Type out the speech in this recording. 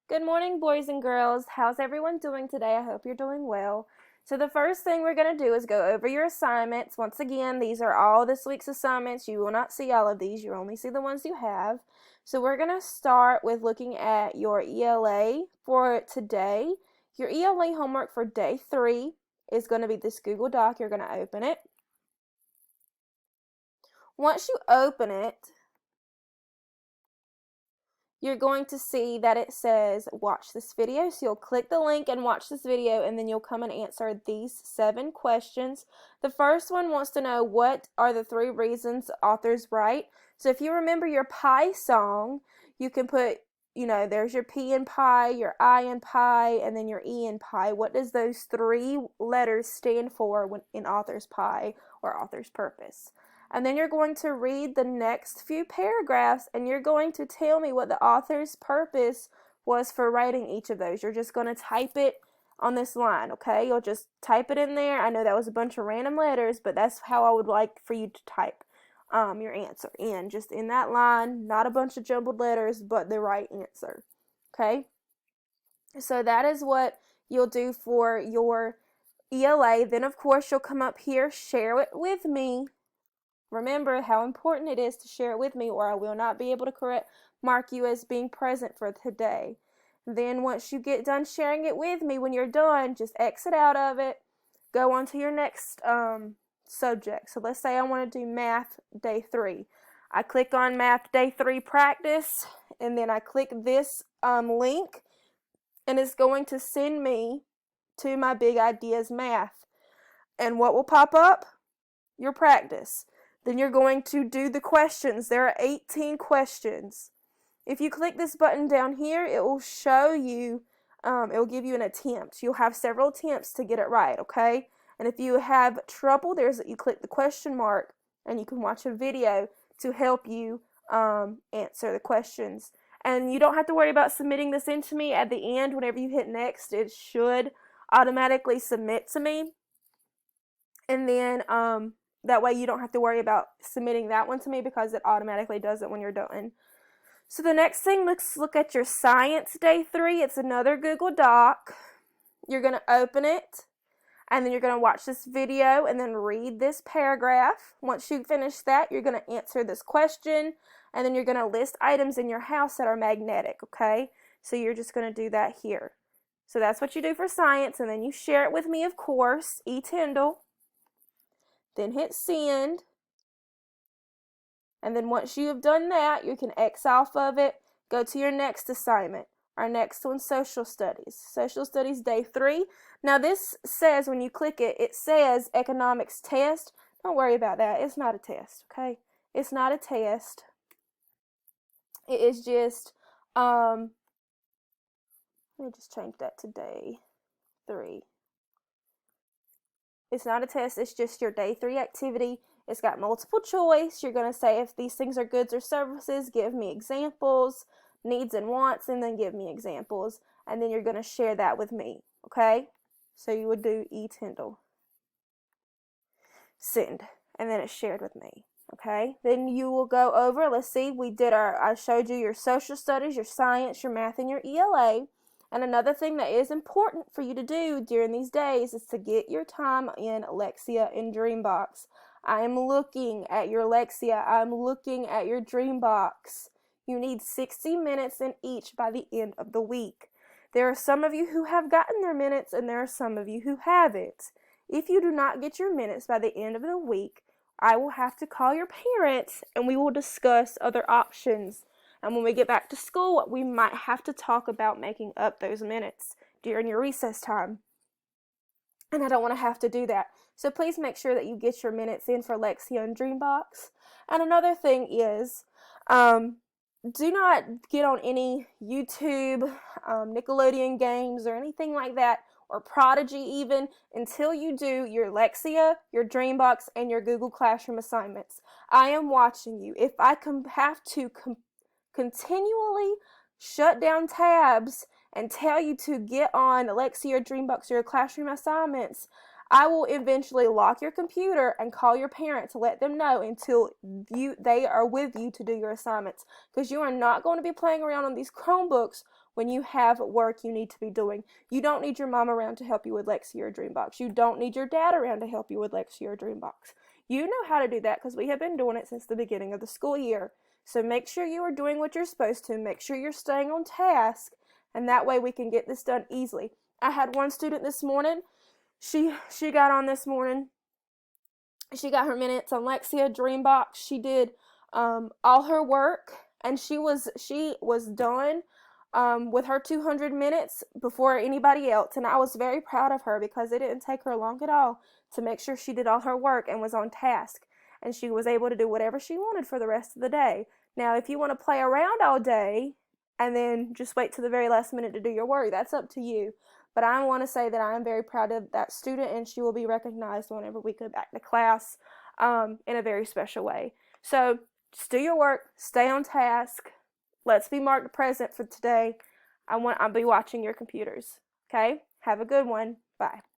Good morning, boys and girls. How's everyone doing today? I hope you're doing well. So the first thing we're going to do is go over your assignments. Once again, these are all this week's assignments. You will not see all of these. You only see the ones you have. So we're going to start with looking at your ELA for today. Your ELA homework for day 3 is going to be this Google Doc. You're going to open it. Once you open it, you're going to see that it says watch this video. So you'll click the link and watch this video, and then you'll come and answer these 7 questions. The first one wants to know what are the 3 reasons authors write. So if you remember your pie song, you can put, there's your P in pie, your I in pie, and then your E in pie. What does those 3 letters stand for in author's pie or author's purpose? And then you're going to read the next few paragraphs, and you're going to tell me what the author's purpose was for writing each of those. You're just going to type it on this line, okay? You'll just type it in there. I know that was a bunch of random letters, but that's how I would like for you to type your answer in. Just in that line, not a bunch of jumbled letters, but the right answer, okay? So that is what you'll do for your ELA. Then, of course, you'll come up here, share it with me. Remember how important it is to share it with me, or I will not be able to mark you as being present for today. Then once you get done sharing it with me, when you're done, just exit out of it. Go on to your next subject. So let's say I want to do math day 3. I click on math day 3 practice, and then I click this link, and it's going to send me to my big ideas math. And what will pop up? Your practice. Then you're going to do the questions. There are 18 questions. If you click this button down here, it will show you, it will give you an attempt. You'll have several attempts to get it right, okay? And if you have trouble, you click the question mark, and you can watch a video to help you answer the questions. And you don't have to worry about submitting this in to me at the end. Whenever you hit next, it should automatically submit to me. And then that way you don't have to worry about submitting that one to me, because it automatically does it when you're done. So the next thing, let's look at your science day 3. It's another Google Doc. You're going to open it, and then you're going to watch this video and then read this paragraph. Once you finish that, you're going to answer this question, and then you're going to list items in your house that are magnetic, okay? So you're just going to do that here. So that's what you do for science, and then you share it with me, of course, Tyndall. Then hit send, and then once you have done that, you can X off of it, go to your next assignment. Our next one, social studies. Social studies day 3. Now this says, when you click it, it says economics test. Don't worry about that. It's not a test, okay? It's not a test. It is just, let me just change that to day 3. It's not a test, it's just your day 3 activity. It's got multiple choice. You're going to say, if these things are goods or services, give me examples, needs and wants, and then give me examples. And then you're going to share that with me, okay? So you would do Tyndall. Send. And then it's shared with me, okay? Then you will go over, let's see, I showed you your social studies, your science, your math, and your ELA. And another thing that is important for you to do during these days is to get your time in Lexia and Dreambox. I am looking at your Lexia. I'm looking at your Dreambox. You need 60 minutes in each by the end of the week. There are some of you who have gotten their minutes, and there are some of you who haven't. If you do not get your minutes by the end of the week, I will have to call your parents, and we will discuss other options. And when we get back to school, we might have to talk about making up those minutes during your recess time. And I don't want to have to do that. So please make sure that you get your minutes in for Lexia and Dreambox. And another thing is, do not get on any YouTube, Nickelodeon games or anything like that, or Prodigy even, until you do your Lexia, your Dreambox, and your Google Classroom assignments. I am watching you. If I have to continually shut down tabs and tell you to get on Lexia or Dreambox or your classroom assignments, I will eventually lock your computer and call your parent to let them know until they are with you to do your assignments, because you are not going to be playing around on these Chromebooks when you have work you need to be doing. You don't need your mom around to help you with Lexia or Dreambox. You don't need your dad around to help you with Lexia or Dreambox. You know how to do that because we have been doing it since the beginning of the school year. So make sure you are doing what you're supposed to. Make sure you're staying on task, and that way we can get this done easily. I had one student this morning. She got on this morning. She got her minutes on Lexia, Dreambox. She did all her work, and she was done with her 200 minutes before anybody else. And I was very proud of her because it didn't take her long at all to make sure she did all her work and was on task. And she was able to do whatever she wanted for the rest of the day. Now, if you want to play around all day and then just wait till the very last minute to do your work, that's up to you. But I want to say that I am very proud of that student, and she will be recognized whenever we go back to class in a very special way. So just do your work, stay on task. Let's be marked present for today. I'll be watching your computers. Okay? Have a good one. Bye.